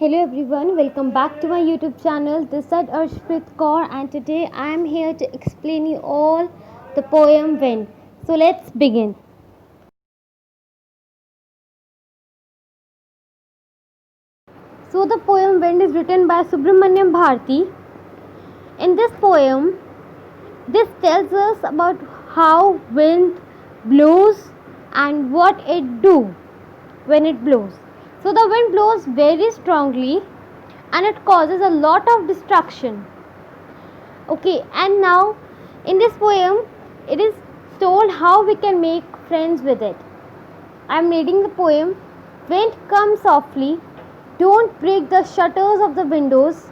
Hello everyone, welcome back to my YouTube channel. This is Arshpreet Kaur and today I am here to explain you all the poem Wind. So let's begin. So the poem Wind is written by Subramanyam Bharati. In this poem, this tells us about how wind blows and what it do when it blows. So the wind blows very strongly and it causes a lot of destruction. Okay, and now in this poem it is told how we can make friends with it. I am reading the poem. Wind, come softly, don't break the shutters of the windows,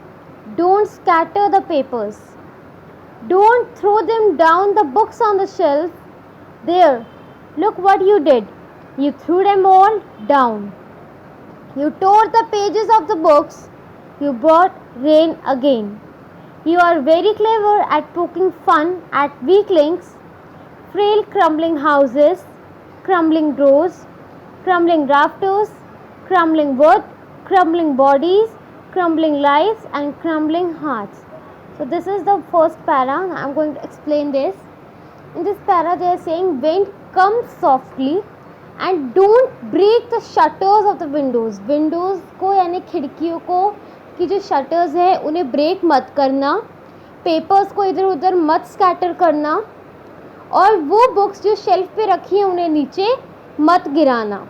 don't scatter the papers, don't throw them down the books on the shelf. There, look what you did. You threw them all down. You tore the pages of the books. You brought rain again. You are very clever at poking fun at weaklings, frail crumbling houses, crumbling doors, crumbling rafters, crumbling wood, crumbling bodies, crumbling lives and crumbling hearts. So this is the first para. I am going to explain this. In this para they are saying wind comes softly and don't break the shutters of the windows. Windows को यानी खिड़कियों को की जो shutters है उन्हें break मत करना, पेपर्स को इधर उधर मत स्कैटर करना और वो बुक्स जो शेल्फ पे रखी हैं उन्हें नीचे मत गिराना.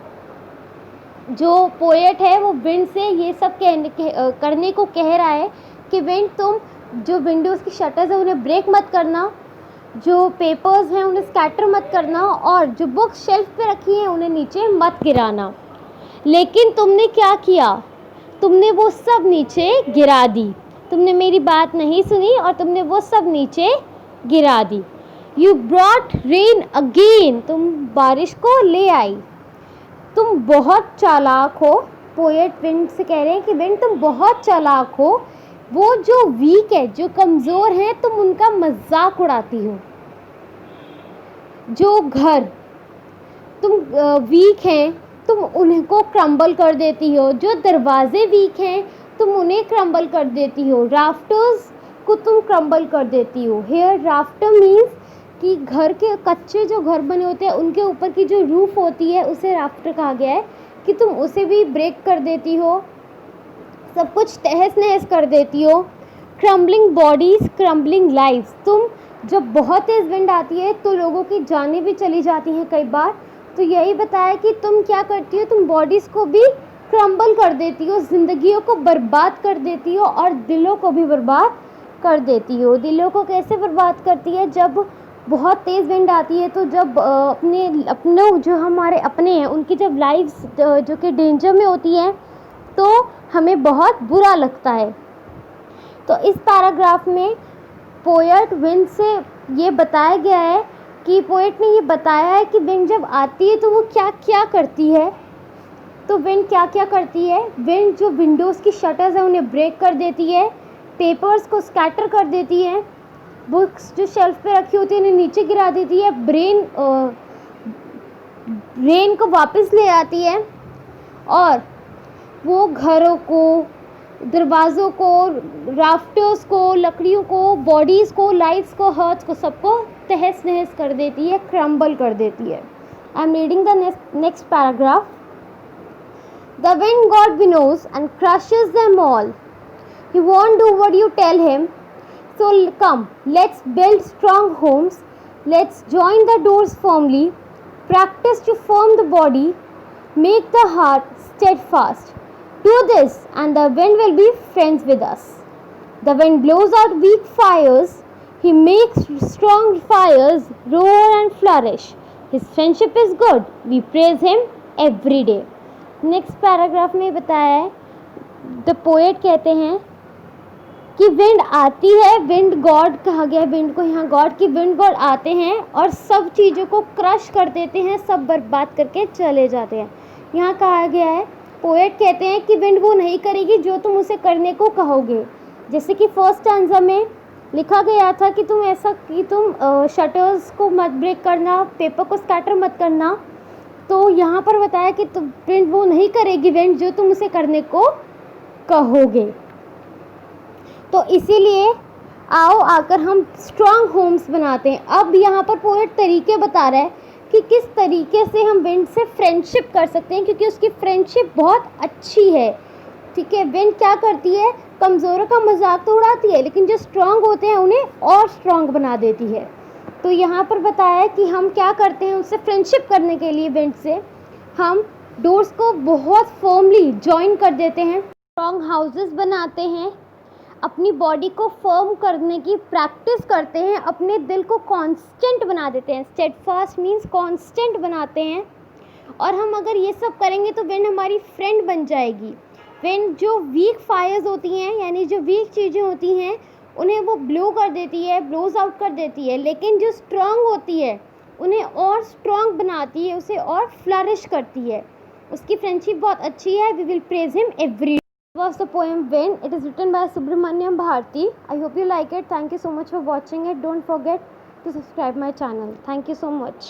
जो पोएट है वो विंड से ये सब करने को कह रहा है कि विंड तुम जो विंडोज़ की शटर्स है उन्हें ब्रेक मत करना, जो पेपर्स हैं उन्हें स्कैटर मत करना और जो बुक्स शेल्फ पे रखी हैं उन्हें नीचे मत गिराना. लेकिन तुमने क्या किया? तुमने वो सब नीचे गिरा दी. तुमने मेरी बात नहीं सुनी और तुमने वो सब नीचे गिरा दी. यू ब्रॉट रेन अगेन, तुम बारिश को ले आई. तुम बहुत चालाक हो. पोएट विंड से कह रहे हैं कि विंड तुम बहुत चालाक हो. वो जो वीक है, जो कमज़ोर है, तुम उनका मजाक उड़ाती हो. जो घर तुम वीक हैं तुम उन्हें को क्रम्बल कर देती हो. जो दरवाजे वीक हैं तुम उन्हें क्रम्बल कर देती हो. राफ्टर्स को तुम क्रम्बल कर देती हो. हेयर राफ्टर मीन्स कि घर के कच्चे जो घर बने होते हैं उनके ऊपर की जो रूफ होती है उसे राफ्टर कहा गया है कि तुम उसे भी ब्रेक कर देती हो, सब कुछ तहस नहस कर देती हो. क्रम्बलिंग बॉडीज़, क्रम्बलिंग लाइफ्स, तुम जब बहुत तेज़ विंड आती है तो लोगों की जानें भी चली जाती हैं कई बार. तो यही बताया कि तुम क्या करती हो, तुम बॉडीज़ को भी क्रम्बल कर देती हो, ज़िंदगियों को बर्बाद कर देती हो और दिलों को भी बर्बाद कर देती हो. दिलों को कैसे बर्बाद करती है? जब बहुत तेज़ विंड आती है तो जब अपनों जो हमारे अपने हैं उनकी जब लाइफ्स जो कि डेंजर में होती है तो हमें बहुत बुरा लगता है. तो इस पैराग्राफ में पोएट विंड से ये बताया गया है कि पोएट ने ये बताया है कि विंड जब आती है तो वो क्या क्या करती है. तो विंड क्या क्या करती है? विंड जो विंडोज़ की शटर्स हैं उन्हें ब्रेक कर देती है, पेपर्स को स्कैटर कर देती है, बुक्स जो शेल्फ पे रखी होती है उन्हें नीचे गिरा देती है, रेन को वापस ले आती है और वो घरों को, दरवाज़ों को, राफ्टर्स को, लकड़ियों को, बॉडीज़ को, लाइफ्स को, हर्ट्स को, सबको तहस नहस कर देती है, क्रम्बल कर देती है. I am reading the next paragraph. The wind god winnows and crushes them all. He won't do what you tell him. So come, let's build strong homes. Let's join the doors firmly. Practice to form the body. Make the heart steadfast. Do this and the wind will be friends with us. The wind blows out weak fires. He makes strong fires roar and flourish. His friendship is good. We praise him every day. Next paragraph में बताया है, the poet कहते हैं कि wind आती है, wind God कहा गया है विंड को यहाँ गॉड, की विंड गॉड आते हैं और सब चीज़ों को क्रश कर देते हैं, सब बर्बाद करके चले जाते हैं. यहाँ कहा गया है, पोएट कहते हैं कि विंड वो नहीं करेगी जो तुम उसे करने को कहोगे. जैसे कि फर्स्ट स्टैंजा में लिखा गया था कि तुम ऐसा कि तुम शटर्स को मत ब्रेक करना, पेपर को स्कैटर मत करना. तो यहाँ पर बताया कि विंड वो नहीं करेगी विंड जो तुम उसे करने को कहोगे। तो इसीलिए आओ आकर हम स्ट्रॉन्ग होम्स बनाते हैं। अब यहाँ पर पोएट तरीके बता रहा है कि किस तरीके से हम विंड से फ्रेंडशिप कर सकते हैं, क्योंकि उसकी फ्रेंडशिप बहुत अच्छी है। ठीक है, विंड क्या करती है, कमज़ोरों का मजाक तो उड़ाती है, लेकिन जो स्ट्रॉन्ग होते हैं उन्हें और स्ट्रॉन्ग बना देती है। तो यहाँ पर बताया कि हम क्या करते हैं, उससे फ्रेंडशिप करने के लिए विंड से हम डोर्स को बहुत फर्मली जॉइन कर देते हैं, स्ट्रॉन्ग हाउसेस बनाते हैं, अपनी बॉडी को फर्म करने की प्रैक्टिस करते हैं, अपने दिल को कांस्टेंट बना देते हैं। स्टेडफास्ट मीन्स कांस्टेंट बनाते हैं। और हम अगर ये सब करेंगे तो विंड हमारी फ्रेंड बन जाएगी। विंड जो वीक फायर्स होती हैं, यानी जो वीक चीज़ें होती हैं, उन्हें वो ब्लो कर देती है, ब्लोज आउट कर देती है, लेकिन जो स्ट्रॉन्ग होती है उन्हें और स्ट्रॉन्ग बनाती है, उसे और फ्लरिश करती है। उसकी फ्रेंडशिप बहुत अच्छी है। We will praise him every was the poem Wind. It is written by Subramanyam Bharti. I hope you like it. Thank you so much for watching it. Don't forget to subscribe my channel. Thank you so much.